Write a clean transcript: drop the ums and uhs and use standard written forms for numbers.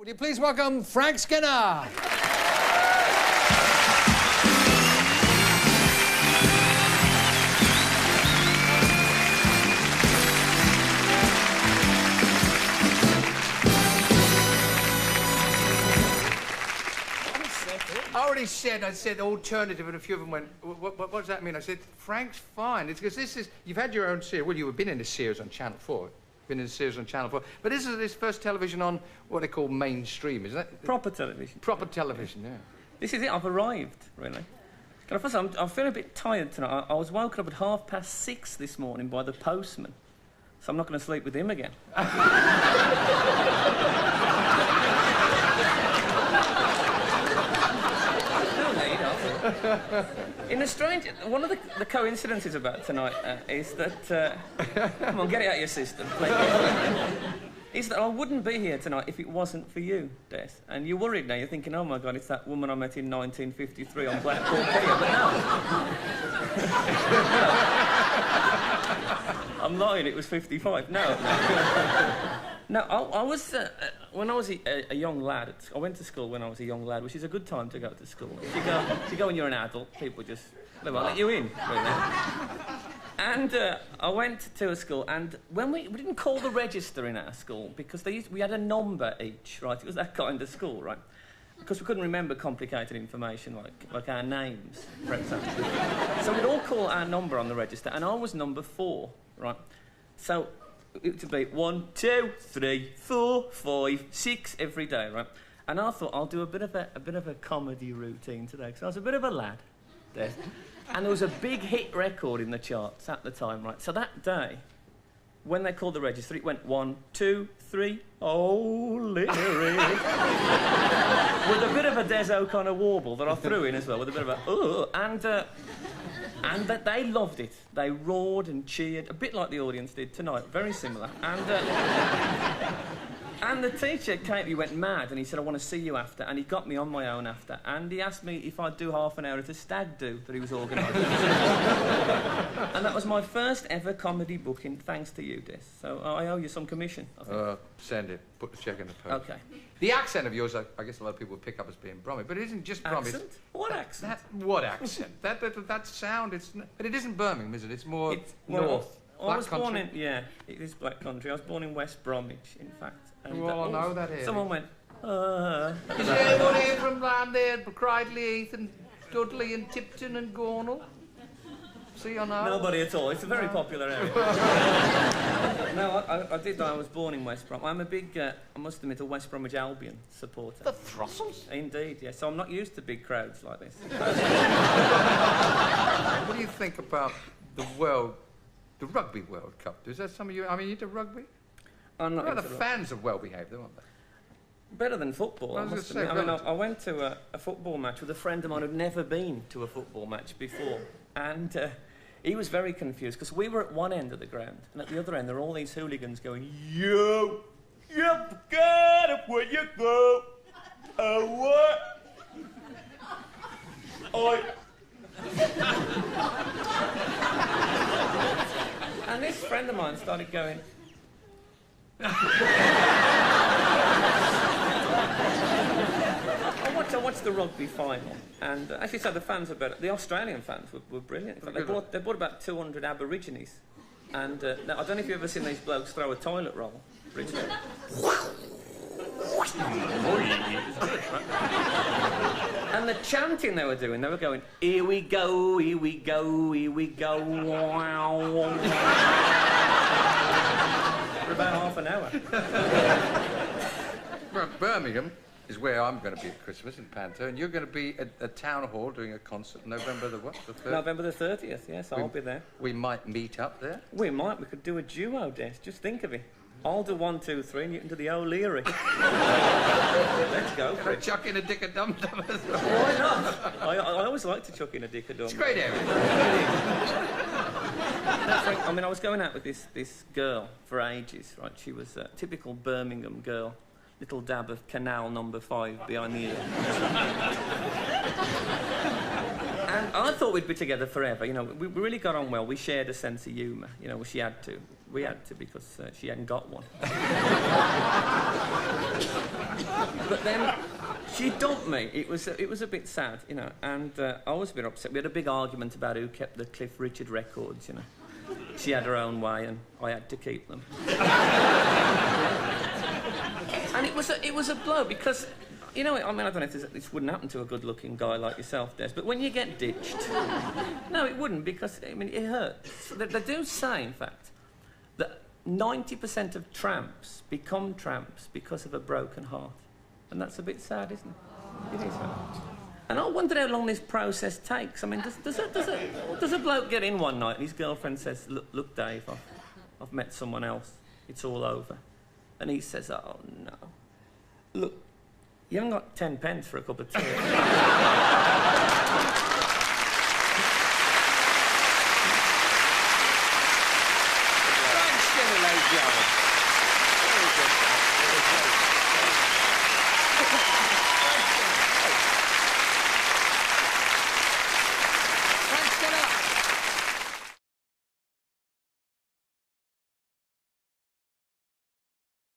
Would you please welcome Frank Skinner? I said alternative, and a few of them went, what does that mean? I said, Frank's fine. It's because this is, you've had your own series. Well, you've been in a series on Channel 4. Been in a series on Channel 4. But this is this first television on what they call mainstream, isn't it? Proper television. Proper television, yeah. This is it. I've arrived, really. First, I'm feeling a bit tired tonight. I was woken up at 6:30 this morning by the postman. So I'm not going to sleep with him again. In a strange... One of the coincidences about tonight is that... come on, get it out of your system, please. Is that I wouldn't be here tonight if it wasn't for you, Des. And you're worried now. You're thinking, oh, my God, it's that woman I met in 1953 on Blackpool Pier. But no. I'm lying, it was 55. No. No, I was... when I was a young lad, I went to school when I was a young lad, which is a good time to go to school. If you go when you're an adult, people just... They won't let you in, really. And I went to a school, and when we didn't call the register in our school because we had a number each, right? It was that kind of school, right? Because we couldn't remember complicated information like our names, for example. So we'd all call our number on the register, and I was number 4, right? So it would be 1, 2, 3, 4, 5, 6 every day, right? And I thought I'll do a bit of a comedy routine today because I was a bit of a lad there. And there was a big hit record in the charts at the time, right? So that day, when they called the register, it went 1, 2, 3, oh, Leary. With a bit of a Des O'Connor warble that I threw in as well, with a bit of a, oh, and that they loved it. They roared and cheered, a bit like the audience did tonight, very similar. And the teacher, Katie, went mad, and he said, I want to see you after, and he got me on my own after, and he asked me if I'd do half an hour at a stag do that he was organising. And that was my first ever comedy booking, thanks to you, Des. So I owe you some commission, I think. Send it. Put the cheque in the post. OK. The accent of yours, I guess a lot of people would pick up as being Brummy, but it isn't just Brummy. Accent? What accent? What accent? that sound, but it isn't Birmingham, is it? It's more north. I was born in... Yeah, it is Black Country. I was born in West Bromwich, in fact. And, well, I know that here. Someone went, Is anyone here from round there, Cridley, Heath and Dudley and Tipton and Gornal? See, I know. Nobody at all. It's a very popular area. No, I was born in West Brom. I'm a big, I must admit, a West Bromwich Albion supporter. The Throstles? Indeed, yes. So I'm not used to big crowds like this. What do you think about the Rugby World Cup? Is that some of you... I mean, you do rugby? I'm not the fans are well behaved, aren't they? Better than football, I must admit. I went to a football match with a friend of mine who'd never been to a football match before. And he was very confused, because we were at one end of the ground, and at the other end there were all these hooligans going, yo, get up where you go. What? And this friend of mine started going... I watched the rugby final, and actually, so the fans were better. The Australian fans were brilliant. In fact, they brought about 200 Aborigines, and now, I don't know if you've ever seen these blokes throw a toilet roll, Richard. And the chanting they were doing, they were going, here we go, here we go, here we go, wow. For about half an hour. Well, Birmingham is where I'm going to be at Christmas in Panto, and you're going to be at a town hall doing a concert November the what? The 30th? November the 30th, yes, I'll be there. We might meet up there. We might. We could do a duo, Des. Just think of it. I'll do 1, 2, 3, and you can do the O'Leary. Let's go. Can I chuck in a dick a dum dum as well? Why not? I always like to chuck in a dick a dum. It's a great area. I mean, I was going out with this girl for ages, right? She was a typical Birmingham girl. Little dab of Canal number 5 behind the ear. And I thought we'd be together forever. You know, we really got on well. We shared a sense of humour. You know, she had to. We had to because she hadn't got one. But then she dumped me. It was a bit sad, you know, and I was a bit upset. We had a big argument about who kept the Cliff Richard records, you know. She had her own way, and I had to keep them. And it was a blow because, you know, I mean, I don't know if this wouldn't happen to a good-looking guy like yourself, Des, but when you get ditched, no, it wouldn't because I mean it hurts. They do say, in fact, that 90% of tramps become tramps because of a broken heart, and that's a bit sad, isn't it? It is sad. And I wonder how long this process takes. I mean, does a bloke get in one night and his girlfriend says, look, Dave, I've met someone else. It's all over. And he says, oh, no. Look, you haven't got 10 pence for a cup of tea.